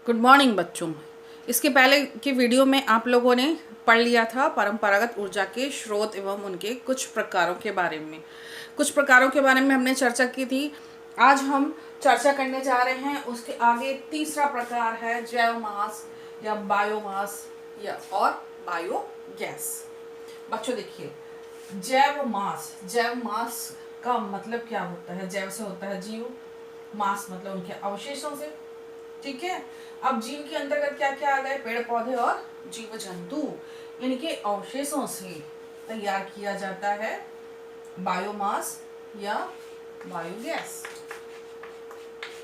Good morning बच्चों। इसके पहले की वीडियो में आप लोगों ने पढ़ लिया था परंपरागत ऊर्जा के स्रोत एवं उनके कुछ प्रकारों के बारे में। हमने चर्चा की थी। आज हम चर्चा करने जा रहे हैं उसके आगे तीसरा प्रकार है जैव मास या बायोमास या और बायोगैस। बच्चों देखिए, जैव मास का मतलब क्या होता है। जैव से होता है जीव, मास मतलब उनके अवशेषों से। ठीक है, अब जीव के अंतर्गत क्या क्या आ गए, पेड़ पौधे और जीव जंतु। इनके अवशेषों से तैयार किया जाता है बायोमास या बायोगैस।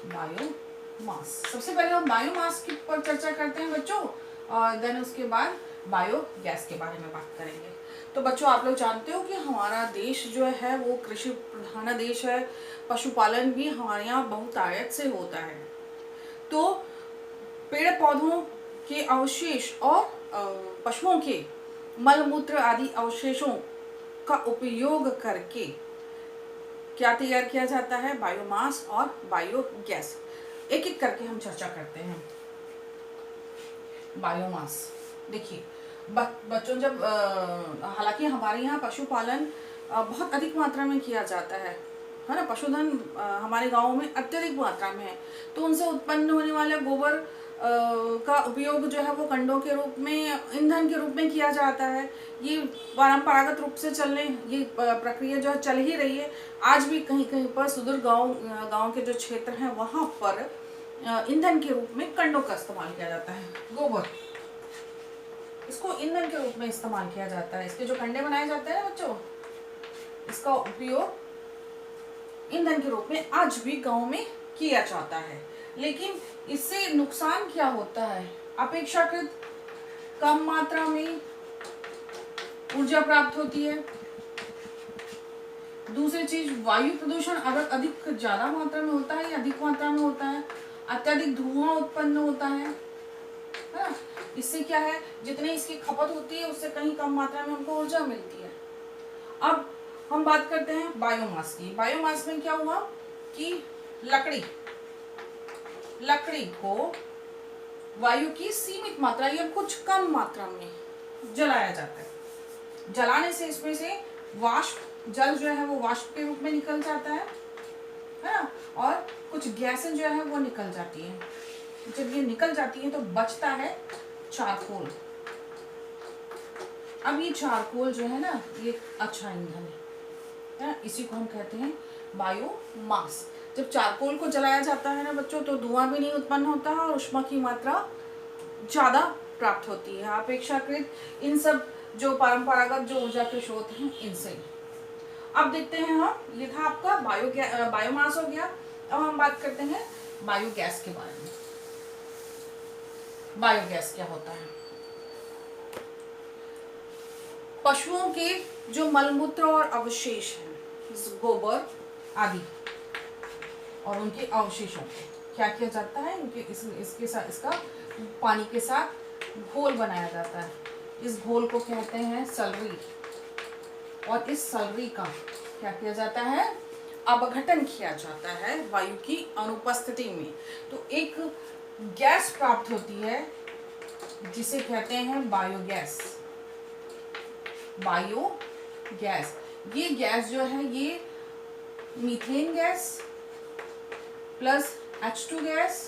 बायोमास, सबसे पहले हम बायोमास के ऊपर चर्चा करते हैं बच्चों, और देन उसके बाद बायोगैस के बारे में बात करेंगे। तो बच्चों, आप लोग जानते हो कि हमारा देश जो है वो कृषि प्रधान देश है। पशुपालन भी हमारे यहाँ बहुतायत से होता है। तो पेड़ पौधों के अवशेष और पशुओं के मल मूत्र आदि अवशेषों का उपयोग करके क्या तैयार किया जाता है, बायोमास और बायोगैस। एक एक करके हम चर्चा करते हैं। बायोमास देखिए बच्चों, जब हालांकि हमारे यहाँ पशुपालन बहुत अधिक मात्रा में किया जाता है ना। पशुधन हमारे गाँव में अत्यधिक मात्रा में है, तो उनसे उत्पन्न होने वाले गोबर का उपयोग जो है वो कंडों के रूप में, ईंधन के रूप में किया जाता है। ये परंपरागत रूप से ये प्रक्रिया जो है चल ही रही है। आज भी कहीं कहीं पर सुदूर गांव के जो क्षेत्र हैं वहाँ पर ईंधन के रूप में कंडों का इस्तेमाल किया जाता है। गोबर, इसको ईंधन के रूप में इस्तेमाल किया जाता है। इसके जो कंडे बनाए जाते हैं बच्चों, इसका उपयोग ईंधन के रूप में आज भी गांव में किया जाता है। लेकिन इससे नुकसान क्या होता है, अपेक्षाकृत कम मात्रा में ऊर्जा प्राप्त होती है। दूसरी चीज, वायु प्रदूषण अगर ज्यादा मात्रा में होता है या अधिक मात्रा में होता है, अत्यधिक धुआं उत्पन्न होता है ना। इससे क्या है, जितनी इसकी खपत होती है उससे कहीं कम मात्रा में हमको ऊर्जा मिलती है। अब हम बात करते हैं बायोमास की। बायोमास में क्या हुआ कि लकड़ी को वायु की सीमित मात्रा या कुछ कम मात्रा में जलाया जाता है। जलाने से इसमें से वाष्प जल जो है वो वाष्प के रूप में निकल जाता है ना, और कुछ गैसें जो है वो निकल जाती हैं। जब ये निकल जाती है तो बचता है चारकोल। अब ये चारकोल जो है ना, ये अच्छा ईंधन है, इसी को हम कहते हैं बायोमास। जब चारकोल को जलाया जाता है ना बच्चों, तो धुआं भी नहीं उत्पन्न होता है और ऊष्मा की मात्रा ज्यादा प्राप्त होती है अपेक्षाकृत इन सब जो परंपरागत जो ऊर्जा के स्रोत हैं इनसे। अब देखते हैं हम, ये था आपका बायोमास हो गया। अब हम बात करते हैं बायोगैस के बारे में। बायोगैस क्या होता है, पशुओं के जो मलमूत्र और अवशेष हैं, गोबर आदि और उनके अवशेषों को क्या किया जाता है, इसके साथ इसका पानी के साथ घोल बनाया जाता है। इस घोल को कहते हैं सलरी, और इस सलरी का क्या किया जाता है, अपघटन किया जाता है वायु की अनुपस्थिति में। तो एक गैस प्राप्त होती है जिसे कहते हैं बायोगैस। बायोगैस, ये गैस जो है ये methane gas plus H2 gas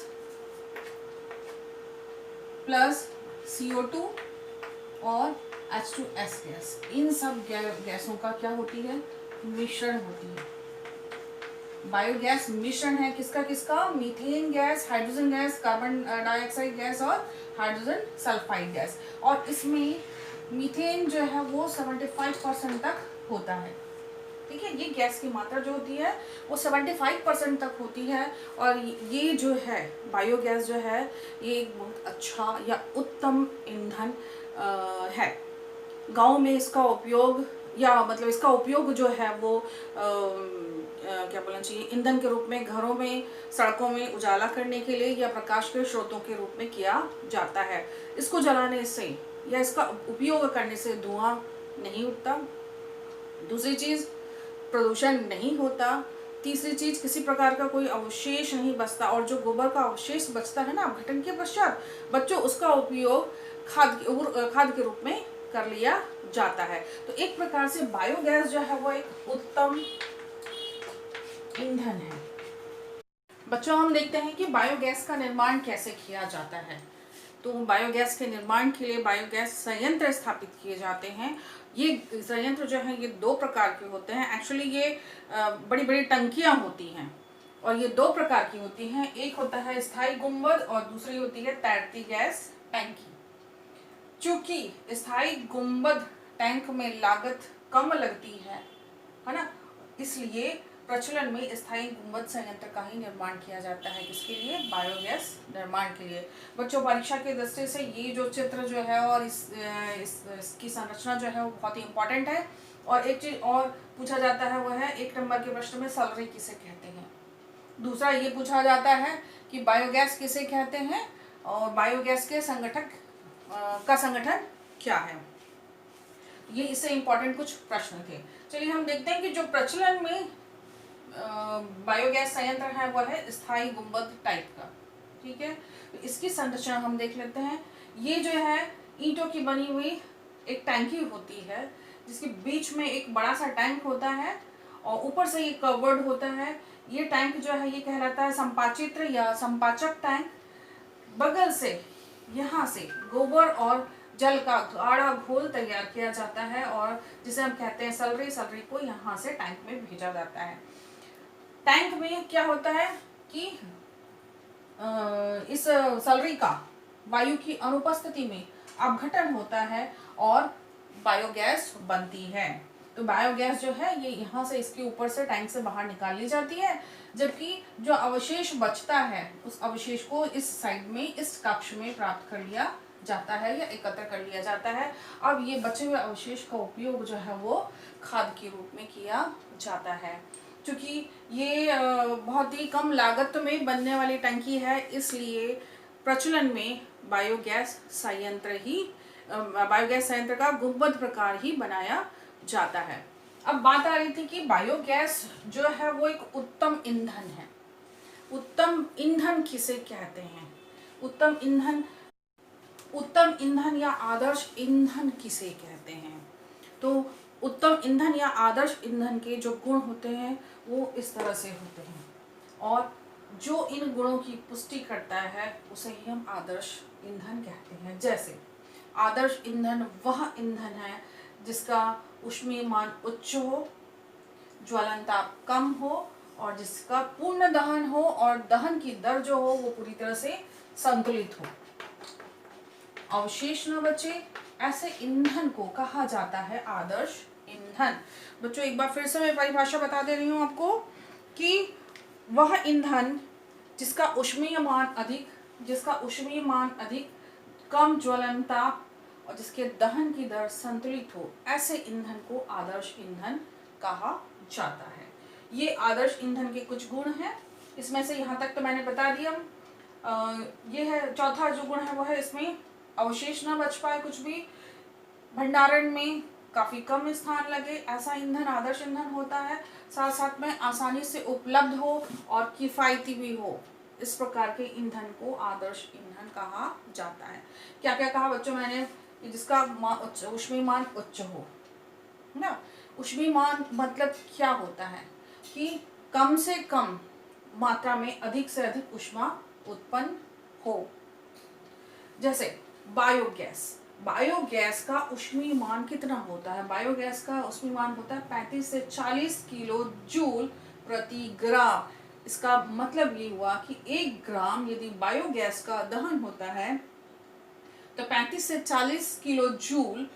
plus CO2 और H2S गैस, इन सब गैसों का क्या होती है, मिश्रण होती है। बायोगैस मिश्रण है किसका किसका, methane gas, hydrogen gas, carbon dioxide gas और हाइड्रोजन सल्फाइड गैस। और इसमें मीथेन जो है वो 75% तक होता है। ठीक है, ये गैस की मात्रा जो होती है वो 75% तक होती है। और ये जो है बायोगैस जो है ये एक बहुत अच्छा या उत्तम ईंधन है। गांव में इसका उपयोग इसका उपयोग जो है वो क्या बोलना चाहिए, ईंधन के रूप में घरों में, सड़कों में उजाला करने के लिए या प्रकाश के स्रोतों के रूप में किया जाता है। इसको जलाने से या इसका उपयोग करने से धुआं नहीं उठता। दूसरी चीज, प्रदूषण नहीं होता, तीसरी चीज, किसी प्रकार का कोई अवशेष नहीं बचता, और जो गोबर का अवशेष बचता है ना अपघटन के पश्चात, बच्चों उसका उपयोग खाद के रूप में कर लिया जाता है। तो एक प्रकार से बायोगैस जो है वो एक उत्तम ईंधन है। बच्चों हम देखते हैं कि बायोगैस का निर्माण कैसे किया जाता है। तो बायोगैस के निर्माण के लिए बायोगैस संयंत्र स्थापित किए जाते हैं। ये संयंत्र जो है ये दो प्रकार के होते हैं। एक्चुअली ये बड़ी बड़ी टंकियां होती हैं, और ये दो प्रकार की होती हैं। एक होता है स्थायी गुंबद और दूसरी होती है तैरती गैस टैंकी। चूंकि स्थायी गुंबद टैंक में लागत कम लगती है ना, इसलिए प्रचलन में स्थायी गुंबद संयंत्र का ही निर्माण किया जाता है। किसके लिए? बायोगैस निर्माण के लिए। बच्चों परीक्षा के दृष्टि से ये जो चित्र जो है और इसकी संरचना जो है वो बहुत ही इंपॉर्टेंट है। और एक चीज और पूछा जाता है वह है 1 नंबर के प्रश्न में सलरी किसे कहते हैं। दूसरा ये पूछा जाता है कि बायोगैस किसे कहते हैं और बायोगैस के संगठक का संगठन क्या है। ये इससे इंपॉर्टेंट कुछ प्रश्न थे। चलिए हम देखते हैं कि जो प्रचलन में बायोगैस संयंत्र है वह है स्थायी गुंबद टाइप का। ठीक है, तो इसकी संरचना हम देख लेते हैं। ये जो है ईंटों की बनी हुई एक टैंकी होती है, जिसके बीच में एक बड़ा सा टैंक होता है और ऊपर से ये कवर्ड होता है। ये टैंक जो है ये कहलाता है संपाचित्र या संपाचक टैंक। बगल से यहाँ से गोबर और जल का गाढ़ा घोल तैयार किया जाता है और जिसे हम कहते हैं सलरी। सलरी को यहाँ से टैंक में भेजा जाता है। टैंक में क्या होता है कि इस सलरी का वायु की अनुपस्थिति में अपघटन होता है और बायोगैस बनती है। तो बायोगैस जो है ये यहाँ से इसके ऊपर से टैंक से बाहर निकाल ली जाती है, जबकि जो अवशेष बचता है उस अवशेष को इस साइड में इस कक्ष में प्राप्त कर लिया जाता है या एकत्र कर लिया जाता है। अब ये बचे हुए अवशेष का उपयोग जो है वो खाद के रूप में किया जाता है। क्योंकि ये बहुत ही कम लागत में बनने वाली टंकी है, इसलिए प्रचलन में बायोगैस संयंत्र का गुंबद प्रकार ही बनाया जाता है। अब बात आ रही थी कि बायोगैस जो है वो एक उत्तम ईंधन है। उत्तम ईंधन किसे कहते हैं? उत्तम ईंधन या आदर्श ईंधन किसे कहते हैं? तो उत्तम ईंधन या आदर्श ईंधन के जो गुण होते हैं वो इस तरह से होते हैं, और जो इन गुणों की पुष्टि करता है उसे ही हम आदर्श ईंधन कहते हैं। जैसे आदर्श ईंधन वह ईंधन है जिसका ऊष्मीय मान उच्च हो, ज्वलन ताप कम हो और जिसका पूर्ण दहन हो और दहन की दर जो हो वो पूरी तरह से संतुलित हो, अवशेष न बचे, ऐसे ईंधन को कहा जाता है आदर्श ईंधन। बच्चों एक बार फिर से मैं परिभाषा बता दे रही हूँ आपको कि वह ईंधन जिसका ऊष्मीय मान अधिक, कम ज्वलन ताप और जिसके दहन की दर संतुलित हो, ऐसे ईंधन को आदर्श ईंधन कहा जाता है। ये आदर्श ईंधन के कुछ गुण हैं। इसमें से यहाँ तक तो मैंने बता दिया। ये है चौथा जो गुण है वो है इसमें अवशेष न बच पाए कुछ भी, भंडारण में काफी कम स्थान लगे, ऐसा ईंधन आदर्श ईंधन होता है। साथ साथ में आसानी से उपलब्ध हो और किफायती भी हो, इस प्रकार के ईंधन को आदर्श ईंधन कहा जाता है। क्या क्या कहा बच्चों मैंने? जिसका ऊष्मीय मान उच्च हो ना। ऊष्मीय मान मतलब क्या होता है कि कम से कम मात्रा में अधिक से अधिक ऊष्मा उत्पन्न हो। जैसे बायोगैस का ऊष्मीय मान कितना होता है? बायोगैस का ऊष्मीय मान होता है 35 से 40 किलो जूल प्रति ग्राम। इसका मतलब ये हुआ कि 1 ग्राम यदि बायोगैस का दहन होता है तो 35 से 40 किलो जूल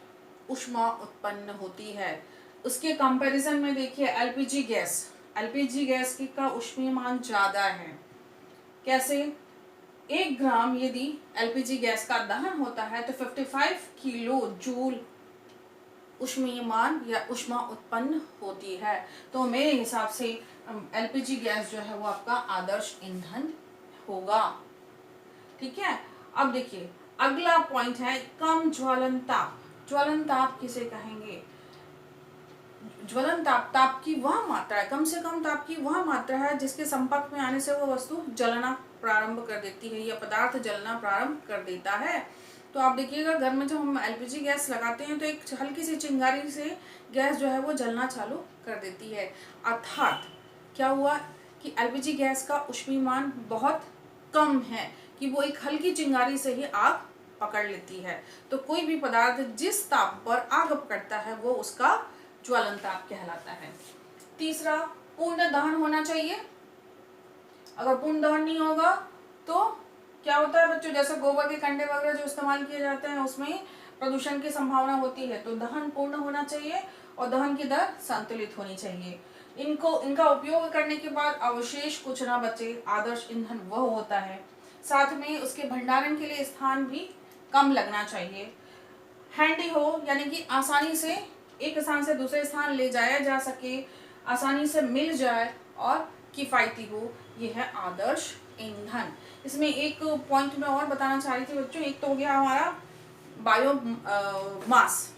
ऊष्मा उत्पन्न होती है। उसके कंपैरिजन में देखिए एलपीजी गैस का ऊष्मीय मान ज्यादा है। कैसे? 1 ग्राम यदि एलपीजी गैस का दहन होता है तो 55 किलो जूल ऊष्मीय मान या ऊष्मा उत्पन्न होती है। तो मेरे हिसाब से एलपीजी गैस जो है वो आपका आदर्श ईंधन होगा। ठीक है, अब देखिए अगला पॉइंट है कम ज्वलन ताप। ज्वलन ताप किसे कहेंगे? ज्वलन ताप, ताप की वह मात्रा है, कम से कम ताप की वह मात्रा है जिसके संपर्क में आने से वो वस्तु जलना प्रारंभ कर देती है या पदार्थ जलना प्रारंभ कर देता है। तो आप देखिएगा घर में जब हम एलपीजी गैस लगाते हैं तो एक हल्की सी चिंगारी से गैस जो है वो जलना चालू कर देती है। अर्थात क्या हुआ कि एलपीजी गैस का ऊष्मीमान बहुत कम है कि वो एक हल्की चिंगारी से ही आग पकड़ लेती है। तो कोई भी पदार्थ जिस ताप पर आग पकड़ता है वो उसका ज्वलन ताप कहलाता है। तीसरा, पूर्ण दहन होना चाहिए। अगर पूर्ण दहन नहीं होगा तो क्या होता है बच्चों, जैसे गोबर के कंडे वगैरह जो इस्तेमाल किए जाते हैं उसमें प्रदूषण की संभावना होती है। तो दहन पूर्ण होना चाहिए और दहन की दर संतुलित होनी चाहिए। इनका उपयोग करने के बाद अवशेष कुछ ना बचे, आदर्श ईंधन वह होता है। साथ में उसके भंडारण के लिए स्थान भी कम लगना चाहिए। हैंडी हो, यानी कि आसानी से एक स्थान से दूसरे स्थान ले जाया जा सके, आसानी से मिल जाए और किफ़ायती हो, ये है आदर्श ईंधन। इसमें एक पॉइंट मैं और बताना चाह रही थी बच्चों, एक तो हो गया हमारा बायो मास,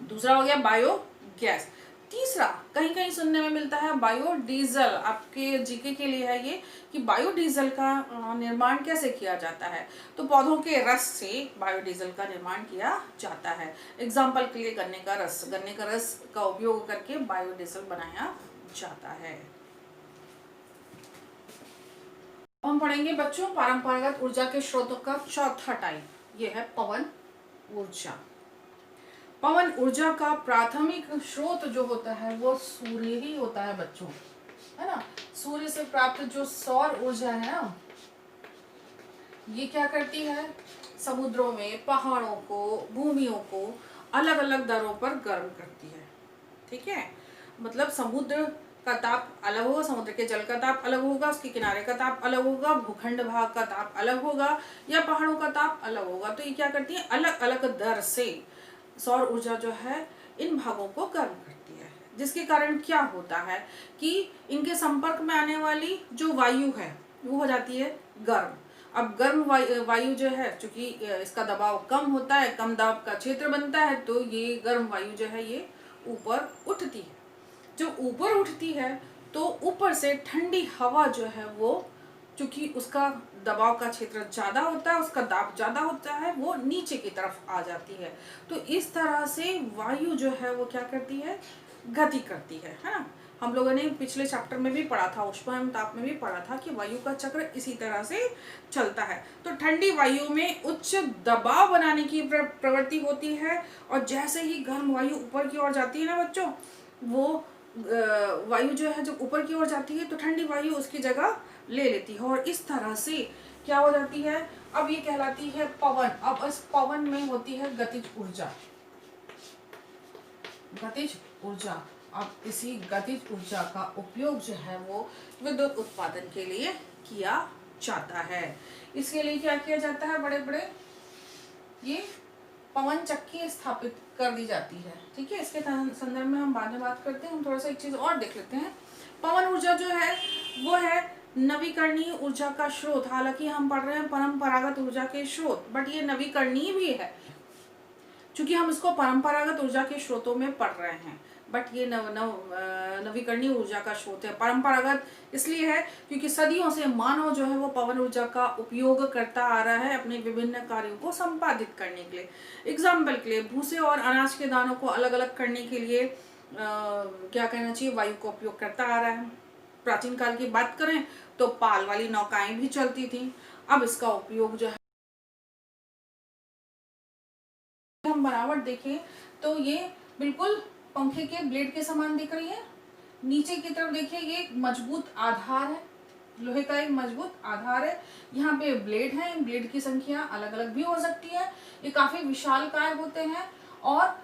दूसरा हो गया बायो गैस, तीसरा कहीं कहीं सुनने में मिलता है बायोडीजल। आपके जीके के लिए है ये कि बायोडीजल का निर्माण कैसे किया जाता है। तो पौधों के रस से बायोडीजल का निर्माण किया जाता है। एग्जाम्पल के लिए गन्ने का रस का उपयोग करके बायोडीजल बनाया जाता है। हम पढ़ेंगे बच्चों परंपरागत ऊर्जा के स्रोतों का चौथा टाइप, ये है पवन ऊर्जा। पवन ऊर्जा का प्राथमिक स्रोत जो होता है वो सूर्य ही होता है बच्चों, है ना। सूर्य से प्राप्त जो सौर ऊर्जा है ना, ये क्या करती है, समुद्रों में पहाड़ों को, भूमियों को अलग अलग दरों पर गर्म करती है। ठीक है, मतलब समुद्र का ताप अलग होगा, समुद्र के जल का ताप अलग होगा, उसके किनारे का ताप अलग होगा, भूखंड भाग का ताप अलग होगा या पहाड़ों का ताप अलग होगा। तो ये क्या करती है, अलग अलग दर से सौर ऊर्जा जो है इन भागों को गर्म करती है। जिसके कारण क्या होता है कि इनके संपर्क में आने वाली जो वायु है वो हो जाती है गर्म। अब गर्म वायु जो है, चूंकि इसका दबाव कम होता है, कम दाब का क्षेत्र बनता है, तो ये गर्म वायु जो है ये ऊपर उठती है। जो ऊपर उठती है तो ऊपर से ठंडी हवा जो है वो, चूंकि उसका दबाव का क्षेत्र ज़्यादा होता है, उसका दाब ज़्यादा होता है, वो नीचे की तरफ आ जाती है। तो इस तरह से वायु जो है वो क्या करती है, गति करती है ना। हम लोगों ने पिछले चैप्टर में भी पढ़ा था, ऊष्मा एवं ताप में भी पढ़ा था कि वायु का चक्र इसी तरह से चलता है। तो ठंडी वायु में उच्च दबाव बनाने की प्रवृत्ति होती है और जैसे ही गर्म वायु ऊपर की ओर जाती है ना बच्चों, वो वायु जो है जब ऊपर की ओर जाती है तो ठंडी वायु उसकी जगह ले लेती है और इस तरह से क्या हो जाती है, अब ये कहलाती है पवन। अब इस पवन में होती है गतिज ऊर्जा, गतिज ऊर्जा। अब इसी गतिज ऊर्जा का उपयोग जो है वो विद्युत उत्पादन के लिए किया जाता है। इसके लिए क्या किया जाता है, बड़े बड़े ये पवन चक्की स्थापित कर दी जाती है। ठीक है, इसके संदर्भ में हम बाद में बात करते हैं। हम थोड़ा सा एक चीज और देख लेते हैं। पवन ऊर्जा जो है वो है नवीकरणीय ऊर्जा का स्रोत। हालांकि हम पढ़ रहे हैं परंपरागत ऊर्जा के स्रोत, बट ये नवीकरणीय भी है, क्योंकि हम इसको परंपरागत ऊर्जा के स्रोतों में पढ़ रहे हैं, बट ये नवीकरणीय ऊर्जा का स्रोत है। परंपरागत इसलिए है क्योंकि सदियों से मानव जो है वो पवन ऊर्जा का उपयोग करता आ रहा है अपने विभिन्न कार्यों को संपादित करने के लिए। एग्जाम्पल के लिए भूसे और अनाज के दानों को अलग अलग करने के लिए क्या कहना चाहिए, वायु का उपयोग करता आ रहा है। प्राचीन काल की बात करें तो पाल वाली नौकाएं भी चलती थी। अब इसका उपयोग जो है, हम बनावट देखें तो ये बिल्कुल पंखे के ब्लेड के समान दिख रही है। नीचे की तरफ देखिए, ये एक मजबूत आधार है, लोहे का एक मजबूत आधार है। यहाँ पे ब्लेड है, ब्लेड की संख्या अलग अलग भी हो सकती है। ये काफी विशालकाय होते हैं और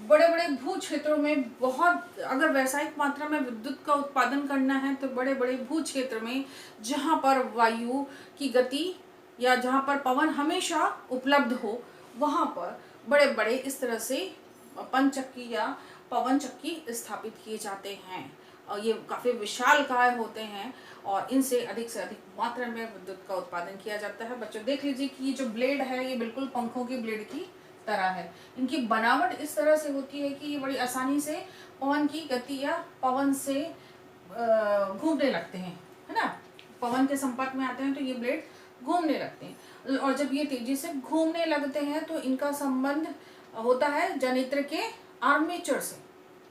बड़े बड़े भू क्षेत्रों में, बहुत अगर व्यावसायिक मात्रा में विद्युत का उत्पादन करना है तो बड़े बड़े भू क्षेत्र में जहाँ पर वायु की गति या जहाँ पर पवन हमेशा उपलब्ध हो, वहाँ पर बड़े बड़े इस तरह से पंचक्की या पवन चक्की स्थापित किए जाते हैं। और ये काफ़ी विशालकाय होते हैं और इनसे अधिक मात्रा में विद्युत का उत्पादन किया जाता है। बच्चों देख लीजिए कि ये जो ब्लेड है ये बिल्कुल पंखों के ब्लेड की तरह है। इनकी बनावट इस तरह से होती है कि ये बड़ी आसानी से पवन की गति या पवन से घूमने लगते हैं, है ना। पवन के संपर्क में आते हैं तो ये ब्लेड घूमने लगते हैं, और जब ये तेजी से घूमने लगते हैं तो इनका संबंध होता है जनित्र के आर्मेचर से,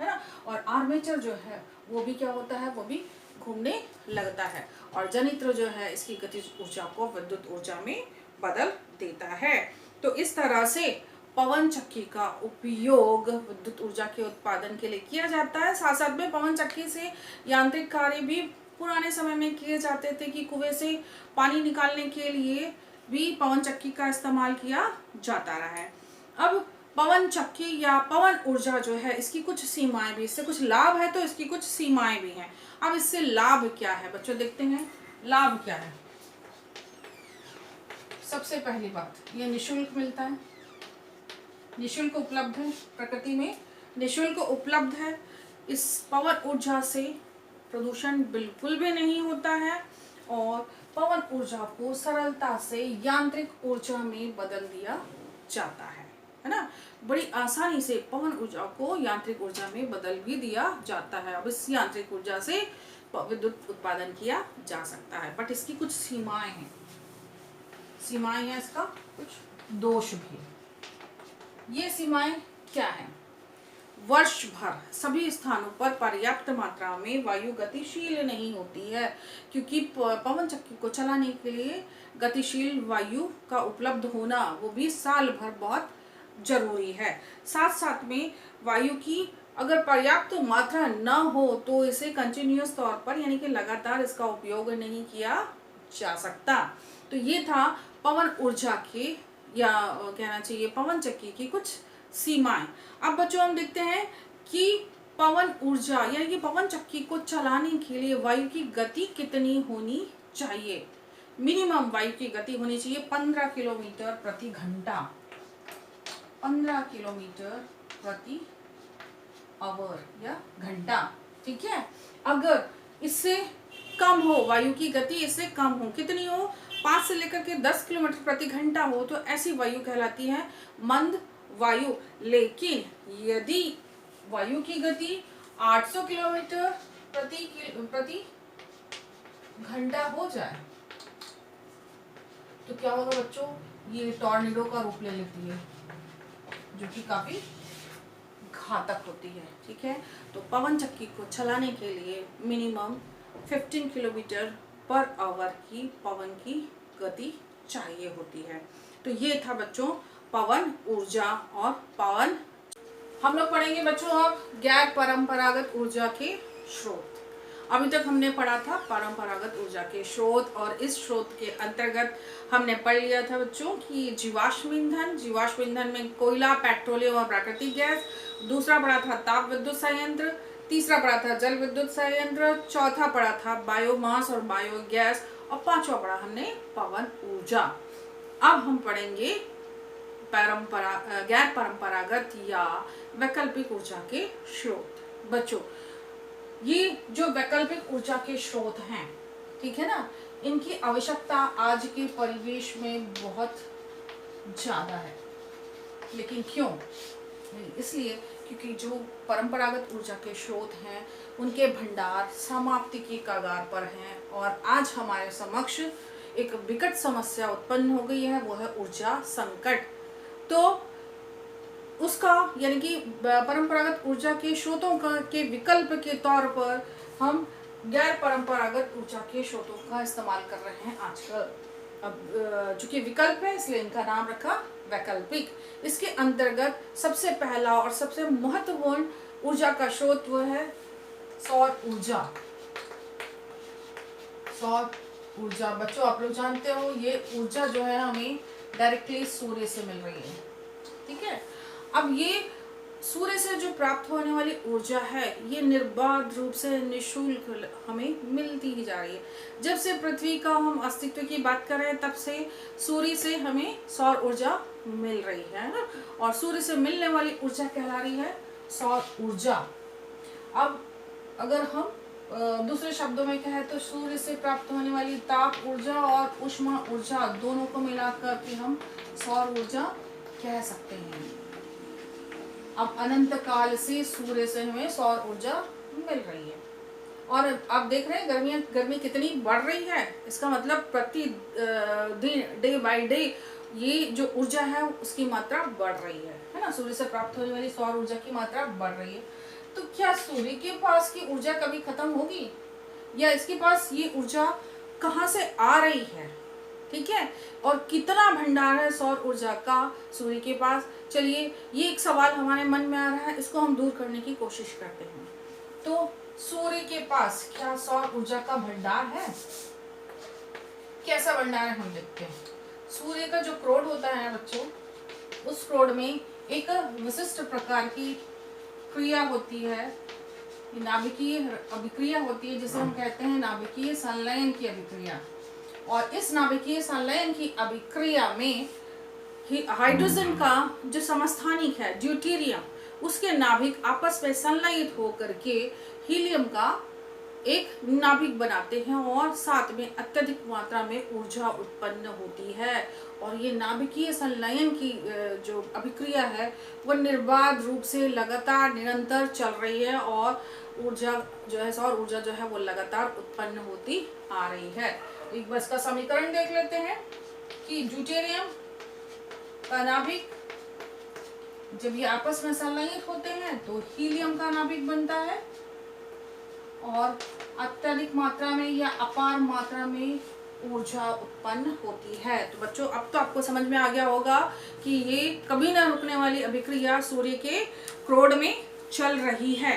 है ना। और आर्मेचर जो है वो भी क्या होता है, वो भी घूमने लगता है, और जनित्र जो है इसकी गतिज ऊर्जा को विद्युत ऊर्जा में बदल देता है। तो इस तरह से पवन चक्की का उपयोग विद्युत ऊर्जा के उत्पादन के लिए किया जाता है। साथ साथ में पवन चक्की से यांत्रिक कार्य भी पुराने समय में किए जाते थे कि कुएं से पानी निकालने के लिए भी पवन चक्की का इस्तेमाल किया जाता रहा है। अब पवन चक्की या पवन ऊर्जा जो है इसकी कुछ सीमाएं भी, इससे कुछ लाभ है तो इसकी कुछ सीमाएं भी हैं। अब इससे लाभ क्या है बच्चों, देखते हैं लाभ क्या है। सबसे पहली बात, ये निशुल्क मिलता है, निशुल्क उपलब्ध है, प्रकृति में निशुल्क उपलब्ध है। इस पवन ऊर्जा से प्रदूषण बिल्कुल भी नहीं होता है, और पवन ऊर्जा को सरलता से यांत्रिक ऊर्जा में बदल दिया जाता है ना। बड़ी आसानी से पवन ऊर्जा को यांत्रिक ऊर्जा में बदल भी दिया जाता है। अब इस यांत्रिक ऊर्जा से विद्युत उत्पादन किया जा सकता है, बट इसकी कुछ सीमाएं हैं, सीमाएं हैं, इसका कुछ दोष भी। ये सीमाएं क्या हैं? वर्ष भर सभी स्थानों पर पर्याप्त मात्रा में वायु गतिशील नहीं होती है, क्योंकि पवन चक्की को चलाने के लिए गतिशील वायु का उपलब्ध होना वो भी साल भर बहुत जरूरी है। साथ साथ में वायु की अगर पर्याप्त मात्रा न हो तो इसे कंटिन्यूअस तौर पर यानी कि लगातार इसका उपयोग नहीं किया जा सकता। तो ये था पवन ऊर्जा के, या कहना चाहिए पवन चक्की की कुछ सीमाएं। अब बच्चों हम देखते हैं कि पवन ऊर्जा यानी कि पवन चक्की को चलाने के लिए वायु की गति कितनी होनी चाहिए। मिनिमम वायु की गति होनी चाहिए 15 किलोमीटर प्रति घंटा, 15 किलोमीटर प्रति आवर या घंटा, ठीक है। अगर इससे कम हो, वायु की गति इससे कम हो, कितनी हो, 5 से लेकर के 10 किलोमीटर प्रति घंटा हो, तो ऐसी वायु कहलाती है मंद वायु। लेकिन यदि वायु की गति 800 किलोमीटर प्रति घंटा हो जाए तो क्या होगा बच्चों, ये टॉर्नेडो का रूप ले लेती है, जो कि काफी घातक होती है, ठीक है। तो पवन चक्की को चलाने के लिए मिनिमम 15 किलोमीटर पर आवर की पवन की गति चाहिए होती है। तो ये था बच्चों पवन ऊर्जा और पवन। हम लोग पढ़ेंगे बच्चों अब गैर परंपरागत ऊर्जा के स्रोत। अभी तक हमने पढ़ा था परंपरागत ऊर्जा के स्रोत, और इस स्रोत के अंतर्गत हमने पढ़ लिया था बच्चों कि जीवाश्म ईंधन में कोयला, पेट्रोलियम और प्राकृतिक गैस। दूसरा पढ़ा था ताप विद्युत संयंत्र। तीसरा पढ़ा था जल विद्युत संयंत्र। चौथा पढ़ा था बायोमास और बायोगैस, और पांचवा पढ़ा हमने पवन ऊर्जा। अब हम पढ़ेंगे गैर परंपरागत या वैकल्पिक ऊर्जा के स्रोत। बच्चों ये जो वैकल्पिक ऊर्जा के स्रोत हैं, ठीक है ना, इनकी आवश्यकता आज के परिवेश में बहुत ज्यादा है। लेकिन क्यों? इसलिए क्योंकि जो परंपरागत ऊर्जा के स्रोत हैं उनके भंडार समाप्ति की कगार पर हैं, और आज हमारे समक्ष एक विकट समस्या उत्पन्न हो गई है, वो है ऊर्जा संकट। तो उसका यानी कि परंपरागत ऊर्जा के स्रोतों के विकल्प के तौर पर हम गैर परंपरागत ऊर्जा के स्रोतों का इस्तेमाल कर रहे हैं आजकल। अब चूंकि विकल्प है इसलिए इनका नाम रखा वैकल्पिक। इसके अंतर्गत सबसे पहला और सबसे महत्वपूर्ण ऊर्जा का स्रोत वो है सौर ऊर्जा। सौर ऊर्जा बच्चों आप लोग जानते हो ये ऊर्जा जो है हमें डायरेक्टली सूर्य से मिल रही है, ठीक है। अब ये सूर्य से जो प्राप्त होने वाली ऊर्जा है ये निर्बाध रूप से निःशुल्क हमें मिलती ही जा रही है। जब से पृथ्वी का हम अस्तित्व की बात कर रहे हैं तब से सूर्य से हमें सौर ऊर्जा मिल रही है ना, और सूर्य से मिलने वाली ऊर्जा कहला रही है सौर ऊर्जा। अब अगर हम दूसरे शब्दों में कहें तो सूर्य से प्राप्त होने वाली ताप ऊर्जा और ऊष्मा ऊर्जा दोनों को मिलाकर के हम सौर ऊर्जा कह सकते हैं। अब अनंत काल से सूर्य से हमें सौर ऊर्जा मिल रही है। और आप देख रहे हैं गर्मी कितनी बढ़ रही है। इसका मतलब प्रति दिन, डे बाय डे, ये जो ऊर्जा है उसकी मात्रा बढ़ रही है ना। सूर्य से प्राप्त होने वाली सौर ऊर्जा की मात्रा बढ़ रही है। तो क्या सूर्य के पास की ऊर्जा कभी खत्म होगी, या इसके पास ये ऊर्जा कहाँ से आ रही है? ठीक है, और कितना भंडार है सौर ऊर्जा का सूर्य के पास? चलिए, ये एक सवाल हमारे मन में आ रहा है, इसको हम दूर करने की कोशिश करते हैं। तो सूर्य के पास क्या सौर ऊर्जा का भंडार है? कैसा भंडार है हम देखते हैं। सूर्य का जो क्रोड होता है बच्चों, उस क्रोड में एक विशिष्ट प्रकार की क्रिया होती है, नाभिकीय अभिक्रिया होती है, जिसे हम कहते हैं नाभिकीय संलयन की अभिक्रिया। और इस नाभिकीय संलयन की अभिक्रिया में हाइड्रोजन का जो समस्थानिक है ड्यूटेरियम, उसके नाभिक आपस में संलयित होकर के हीलियम का एक नाभिक बनाते हैं और साथ में अत्यधिक मात्रा में ऊर्जा उत्पन्न होती है। और ये नाभिकीय संलयन की जो अभिक्रिया है वो निर्बाध रूप से लगातार निरंतर चल रही है, और ऊर्जा जो है, सौर ऊर्जा जो है वो लगातार उत्पन्न होती आ रही है। एक बार इसका समीकरण देख लेते हैं कि ड्यूटेरियम का नाभिक जब ये आपस में संलयित होते हैं तो हीलियम का नाभिक बनता है, और अत्यधिक मात्रा में या अपार मात्रा में ऊर्जा उत्पन्न होती है। तो बच्चों, अब तो आपको समझ में आ गया होगा कि ये कभी ना रुकने वाली अभिक्रिया सूर्य के क्रोड में चल रही है।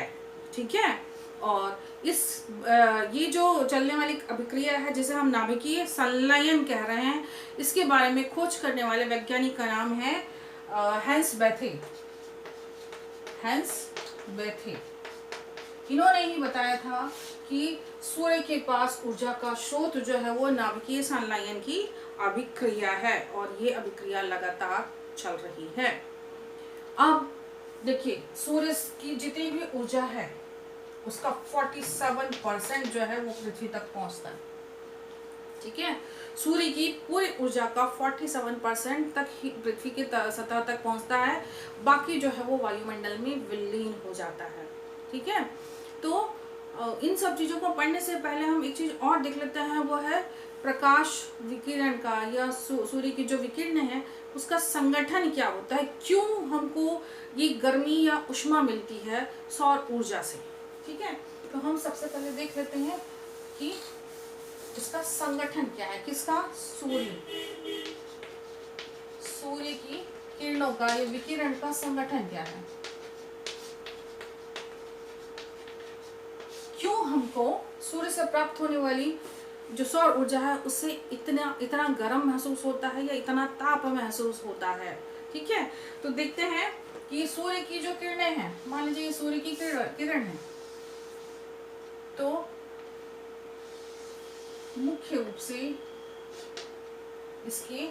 ठीक है, और ये जो चलने वाली अभिक्रिया है जिसे हम नाभिकीय संलयन कह रहे हैं, इसके बारे में खोज करने वाले वैज्ञानिक का नाम है हैंस बेथे। इन्होंने ही बताया था कि सूर्य के पास ऊर्जा का स्रोत जो है वो नाभिकीय संलयन की अभिक्रिया है, और ये अभिक्रिया लगातार चल रही है। अब देखिए, सूर्य की जितनी भी ऊर्जा है उसका 47% जो है वो पृथ्वी तक पहुंचता है। ठीक है, सूर्य की पूरी ऊर्जा का 47% तक ही पृथ्वी की सतह तक पहुंचता है, बाकी जो है वो वायुमंडल में विलीन हो जाता है। ठीक है, तो इन सब चीज़ों को पढ़ने से पहले हम एक चीज़ और देख लेते हैं, वो है प्रकाश विकिरण का, या सूर्य की जो विकिरण है उसका संगठन क्या होता है, क्यों हमको ये गर्मी या उष्मा मिलती है सौर ऊर्जा से। ठीक है, तो हम सबसे पहले देख लेते हैं कि इसका संगठन क्या है। किसका? सूर्य की किरणों का, ये विकिरण का संगठन क्या है, क्यों हमको सूर्य से प्राप्त होने वाली जो सौर ऊर्जा है उससे इतना गर्म महसूस होता है या इतना ताप महसूस होता है। ठीक है, तो देखते हैं कि सूर्य की जो किरणें हैं, मान लीजिए सूर्य की किरण है, तो मुख्य रूप से इसके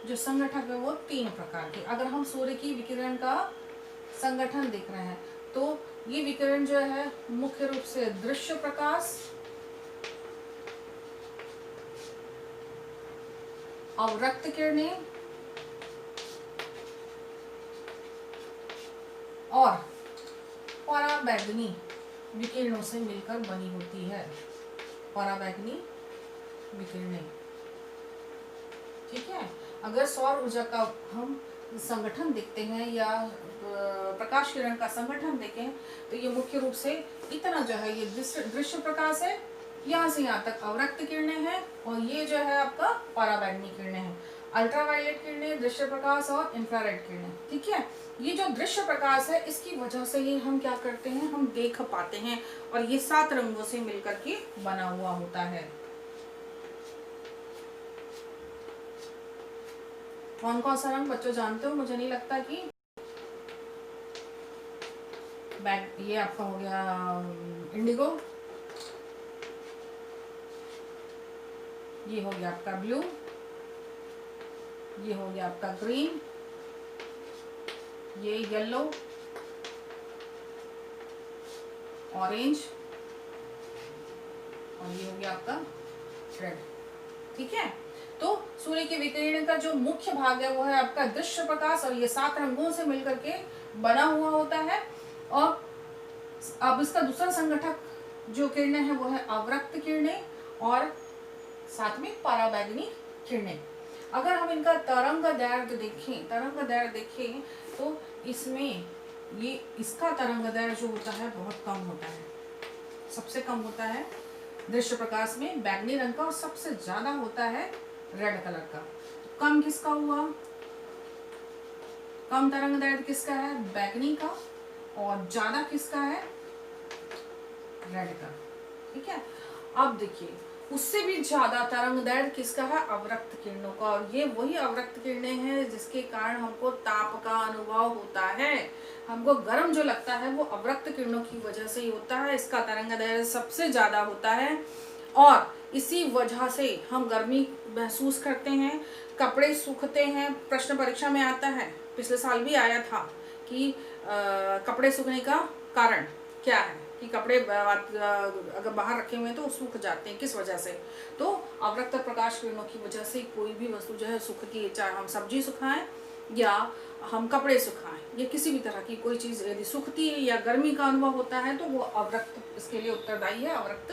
जो संगठक है वो 3 प्रकार के। अगर हम सूर्य की विकिरण का संगठन देख रहे हैं तो ये विकिरण जो है मुख्य रूप से दृश्य प्रकाश, अवरक्त किरणें और पराबैंगनी विकिरणों से मिलकर बनी होती है। पराबैंगनी विकिरणें। ठीक है, अगर सौर ऊर्जा का हम संगठन देखते हैं या प्रकाश किरण का संगठन देखें तो ये मुख्य रूप से इतना जो है ये दृश्य प्रकाश है, यहाँ से यहाँ तक अवरक्त किरणें हैं, और ये जो है आपका पराबैंगनी किरणें हैं, अल्ट्रावायलेट किरणें, दृश्य प्रकाश और इंफ्रारेड किरणें। ठीक है, ये जो दृश्य प्रकाश है इसकी वजह से ही हम क्या करते हैं, हम देख पाते हैं, और ये 7 रंगों से मिलकर के बना हुआ होता है। कौन कौन सा रंग बच्चों जानते हो? मुझे नहीं लगता कि ये आपका हो गया इंडिगो, ये हो गया आपका ब्लू, ये हो गया आपका ग्रीन, ये येलो, ऑरेंज, और ये हो गया आपका रेड। ठीक है, तो सूर्य के विकिरण का जो मुख्य भाग है वो है आपका दृश्य प्रकाश, और ये 7 रंगों से मिलकर के बना हुआ होता है। और अब इसका दूसरा संगठक जो किरणें हैं वो है अवरक्त किरणें और साथ में पराबैंगनी किरणें। अगर हम इनका तरंग दैर्घ्य देखें तो इसमें ये इसका तरंग दैर्घ्य जो होता है बहुत कम होता है, सबसे कम होता है दृश्य प्रकाश में बैंगनी रंग का, और सबसे ज्यादा होता है रेड कलर का। कम किसका हुआ? कम तरंग दैर्घ्य किसका है? बैंगनी का, और ज्यादा किसका है? रेड का। ठीक है, अब देखिए उससे भी ज्यादा तरंग दैर्घ्य किसका है? अवरक्त किरणों का। और ये वही अवरक्त किरणें हैं जिसके कारण हमको ताप का अनुभव होता है, हमको गर्म जो लगता है वो अवरक्त किरणों की वजह से ही होता है। इसका तरंग दैर्घ्य सबसे ज्यादा होता है और इसी वजह से हम गर्मी महसूस करते हैं, कपड़े सूखते हैं। प्रश्न परीक्षा में आता है, पिछले साल भी आया था कि कपड़े सूखने का कारण क्या है, कि कपड़े अगर बाहर रखे हुए हैं तो सूख जाते हैं, किस वजह से? तो अवरक्त प्रकाश किरणों की वजह से कोई भी वस्तु जो है सूखती है, चाहे हम सब्जी सुखाएं या हम कपड़े सुखाएं, या किसी भी तरह की कोई चीज़ यदि सूखती है या गर्मी का अनुभव होता है तो वो अवरक्त इसके लिए उत्तरदायी है, अवरक्त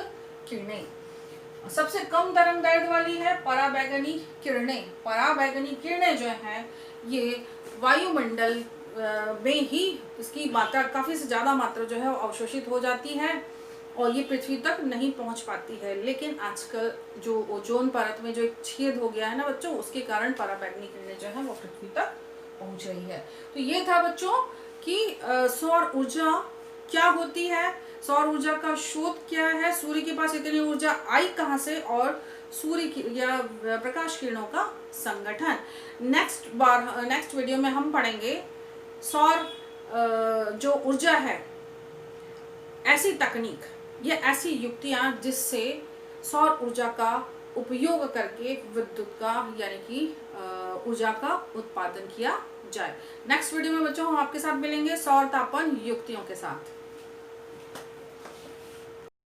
किरणें। सबसे कम तरंग दैर्घ्य वाली है पराबैंगनी किरणें। पराबैंगनी किरणें जो हैं ये वायुमंडल में ही इसकी मात्रा काफ़ी से ज़्यादा मात्रा जो है अवशोषित हो जाती है और ये पृथ्वी तक नहीं पहुंच पाती है। लेकिन आजकल जो ओजोन परत में जो एक छेद हो गया है ना बच्चों, उसके कारण पराबैंगनी किरणें जो है वो पृथ्वी तक पहुंच रही है। तो ये था बच्चों कि सौर ऊर्जा क्या होती है, सौर ऊर्जा का स्रोत क्या है, सूर्य के पास इतनी ऊर्जा आई कहाँ से, और सूर्य की या प्रकाश किरणों का संगठन। नेक्स्ट वीडियो में हम पढ़ेंगे सौर जो ऊर्जा है, ऐसी तकनीक या ऐसी युक्तियां जिससे सौर ऊर्जा का उपयोग करके विद्युत का यानी कि ऊर्जा का उत्पादन किया जाए। नेक्स्ट वीडियो में बच्चों हम आपके साथ मिलेंगे सौर तापन युक्तियों के साथ।